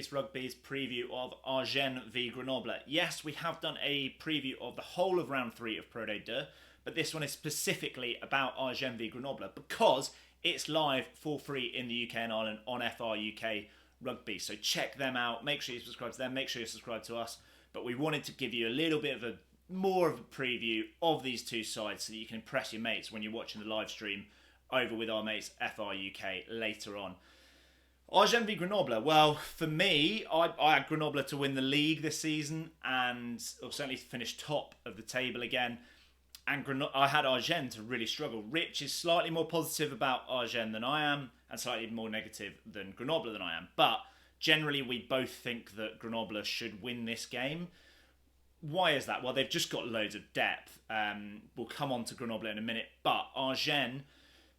Suisse Rugby's preview of Agen v Grenoble. Yes, we have done a preview of the whole of round 3 of Pro D2, but this one is specifically about Agen v Grenoble because it's live for free in the UK and Ireland on FR-UK Rugby. So check them out. Make sure you subscribe to them. Make sure you subscribe to us. But we wanted to give you a little bit of more of a preview of these two sides so that you can impress your mates when you're watching the live stream over with our mates FR-UK later on. Agen v Grenoble. Well, for me, I had Grenoble to win the league this season and certainly finish top of the table again. And I had Agen to really struggle. Rich is slightly more positive about Agen than I am and slightly more negative than Grenoble than I am. But generally, we both think that Grenoble should win this game. Why is that? Well, they've just got loads of depth. We'll come on to Grenoble in a minute. But Agen,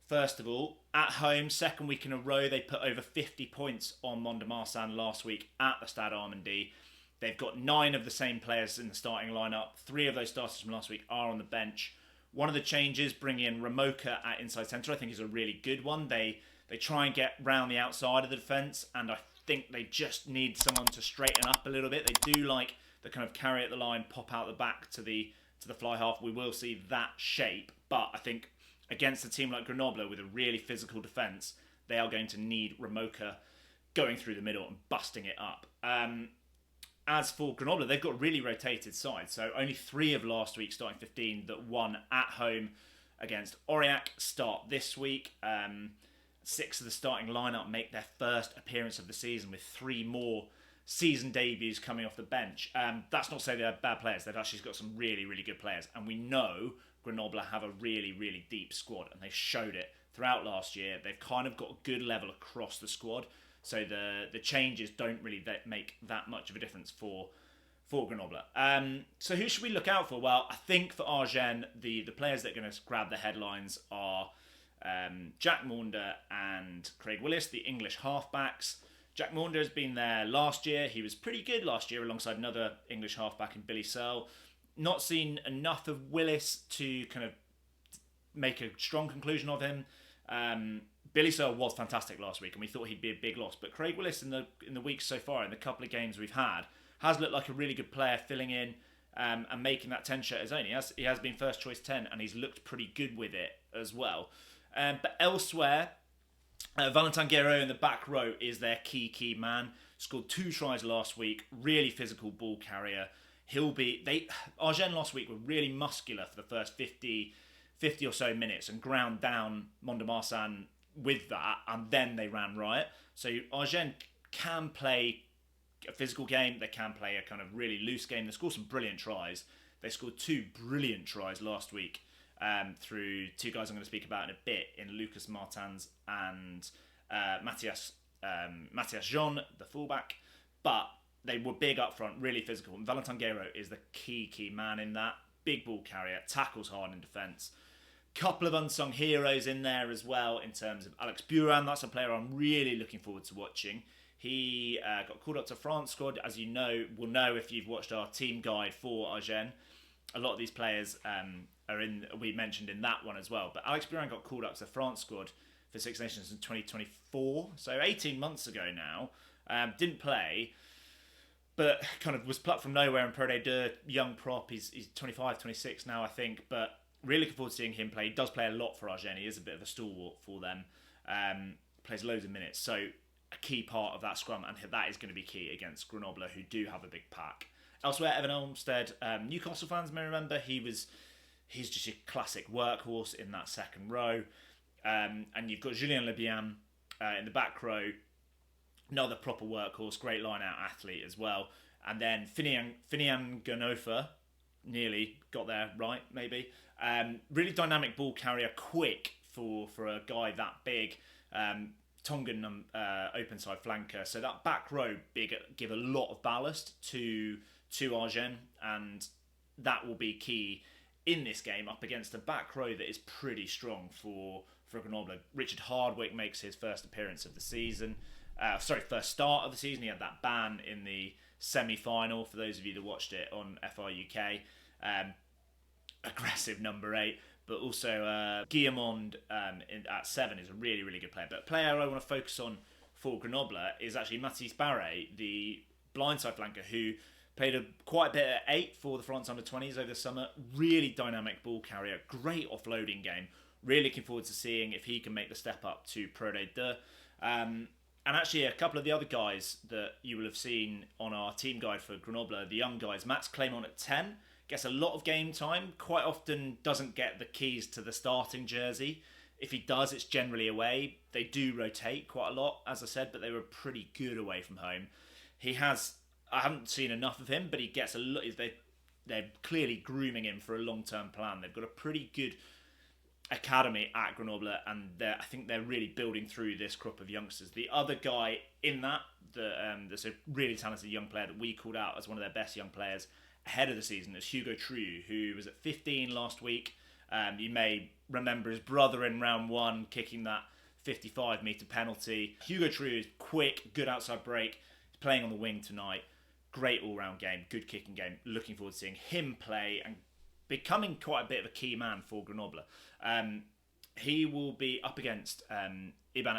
first of all, at home, second week in a row, they put over 50 points on Mont-de-Marsan last week at the Stade Armandie. They've got 9 of the same players in the starting lineup. 3 of those starters from last week are on the bench. One of the changes, bringing in Ramoka at inside centre, I think is a really good one. They try and get round the outside of the defence, and I think they just need someone to straighten up a little bit. They do like the kind of carry at the line, pop out the back to the fly half. We will see that shape, but I think against a team like Grenoble with a really physical defence, they are going to need Ramoka going through the middle and busting it up. As for Grenoble, they've got a really rotated side. So only 3 of last week's starting 15 that won at home against Aurillac start this week. 6 of the starting lineup make their first appearance of the season with 3 more season debuts coming off the bench. That's not to say they're bad players. They've actually got some really, really good players. And we know Grenoble have a really, really deep squad. And they showed it throughout last year. They've kind of got a good level across the squad. So the changes don't really make that much of a difference for Grenoble. So who should we look out for? Well, I think for Agen, the players that are going to grab the headlines are Jack Maunder and Craig Willis, the English halfbacks. Jack Maunder has been there last year. He was pretty good last year alongside another English halfback in Billy Searle. Not seen enough of Willis to kind of make a strong conclusion of him. Billy Searle was fantastic last week, and we thought he'd be a big loss. But Craig Willis, in the weeks so far, in the couple of games we've had, has looked like a really good player, filling in and making that 10 shirt his own. He has been first choice 10, and he's looked pretty good with it as well. But elsewhere, Valentin Guerreau in the back row is their key man. Scored 2 tries last week. Really physical ball carrier. Agen last week were really muscular for the first 50 or so minutes and ground down Mont-de-Marsan with that, and then they ran riot. So Agen can play a physical game. They can play a kind of really loose game. They scored some brilliant tries. They scored 2 brilliant tries last week through 2 guys I'm going to speak about in a bit, in Lucas Martins and Matthias Jean, the fullback. But they were big up front, really physical. And Valentin Guerreau is the key man in that. Big ball carrier, tackles hard in defence. Couple of unsung heroes in there as well in terms of Alex Buran. That's a player I'm really looking forward to watching. He got called up to France squad, as you will know if you've watched our team guide for Agen. A lot of these players we mentioned in that one as well. But Alex Buran got called up to the France squad for Six Nations in 2024, so 18 months ago now. Didn't play, but kind of was plucked from nowhere in Pro D2. Young prop, he's 25, 26 now, I think, but really looking forward to seeing him play. He does play a lot for Agen. He is a bit of a stalwart for them. Plays loads of minutes. So a key part of that scrum, and that is going to be key against Grenoble, who do have a big pack. Elsewhere, Evan Olmsted, Newcastle fans may remember, he's just a classic workhorse in that second row. And you've got Julien Lebihan in the back row, another proper workhorse, great line-out athlete as well. And then Finian Ganofa, nearly got there right, maybe. Really dynamic ball carrier, quick for a guy that big. Tongan open side flanker. So that back row give a lot of ballast to Agen, and that will be key in this game up against a back row that is pretty strong for Grenoble. Richard Hardwick makes his first appearance of the season. First start of the season. He had that ban in the semi-final, for those of you that watched it on FR-UK. Aggressive number 8, but also Guillemond at 7 is a really, really good player. But a player I want to focus on for Grenoble is actually Mathis Barre, the blindside flanker, who played quite a bit at 8 for the France under-20s over the summer. Really dynamic ball carrier, great offloading game. Really looking forward to seeing if he can make the step up to Pro D2. And actually, a couple of the other guys that you will have seen on our team guide for Grenoble, the young guys, Max Clément at 10, gets a lot of game time, quite often doesn't get the keys to the starting jersey. If he does, it's generally away. They do rotate quite a lot, as I said, but they were pretty good away from home. I haven't seen enough of him, but he gets a lot. They're clearly grooming him for a long-term plan. They've got a pretty good academy at Grenoble, and I think they're really building through this crop of youngsters. The other guy in that's a really talented young player that we called out as one of their best young players ahead of the season is Hugo True, who was at 15 last week. You may remember his brother in round 1 kicking that 55-metre penalty. Hugo True is quick, good outside break. He's playing on the wing tonight. Great all-round game, good kicking game. Looking forward to seeing him play and becoming quite a bit of a key man for Grenoble. He will be up against Ivan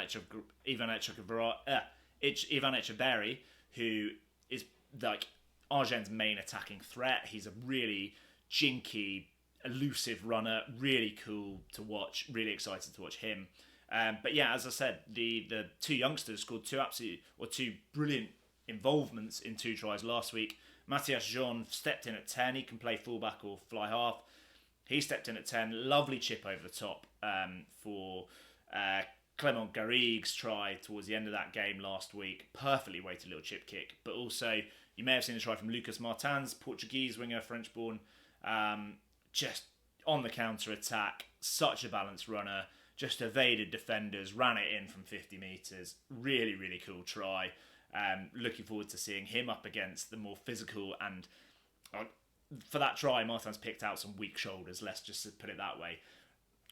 Echeverri, who is like Agen's main attacking threat. He's a really jinky, elusive runner, really cool to watch, really excited to watch him. But yeah, as I said, the two youngsters scored two brilliant involvements in 2 tries last week. Matthias Jean stepped in at 10. He can play fullback or fly half. He stepped in at 10. Lovely chip over the top for Clément Garrigue's try towards the end of that game last week. Perfectly weighted little chip kick. But also, you may have seen the try from Lucas Martins, Portuguese winger, French-born. Just on the counter-attack. Such a balanced runner. Just evaded defenders. Ran it in from 50 metres. Really, really cool try. Looking forward to seeing him up against the more physical and for that try, Martin's picked out some weak shoulders, let's just put it that way.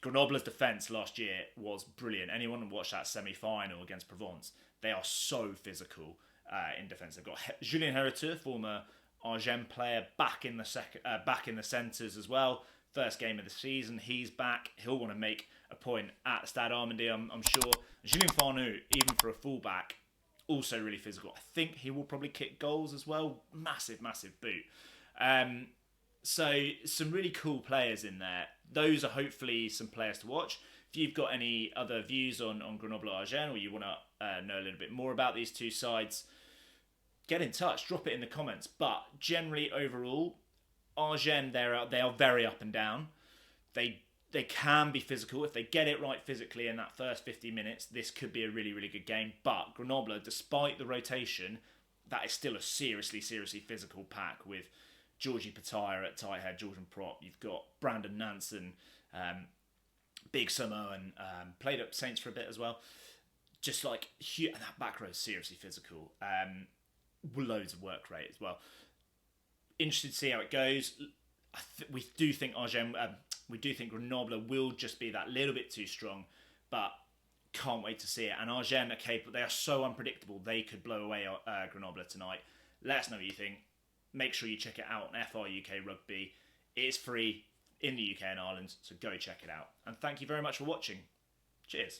Grenoble's defence last year was brilliant. Anyone who watched that semi-final against Provence, they are so physical in defence. They've got Julien Hereteur, former Agen player, back in the centres as well. First game of the season, he's back. He'll want to make a point at Stade Armandie, I'm sure. Julien Farnoux, even for a fullback, also really physical. I think he will probably kick goals as well. Massive, massive boot. So some really cool players in there. Those are hopefully some players to watch. If you've got any other views on Grenoble or Agen, or you want to know a little bit more about these two sides, get in touch, drop it in the comments. But generally, overall, Agen, they are very up and down. They can be physical. If they get it right physically in that first 50 minutes, this could be a really, really good game. But Grenoble, despite the rotation, that is still a seriously, seriously physical pack with Georgie Pataya at tight head, Georgian prop. You've got Brandon Nansen, Big Samoan, played up Saints for a bit as well. Just like, and that back row is seriously physical. Loads of work rate as well. Interested to see how it goes. We do think Grenoble will just be that little bit too strong, but can't wait to see it. And Agen are capable. They are so unpredictable. They could blow away Grenoble tonight. Let us know what you think. Make sure you check it out on FR-UK Rugby. It is free in the UK and Ireland, so go check it out. And thank you very much for watching. Cheers.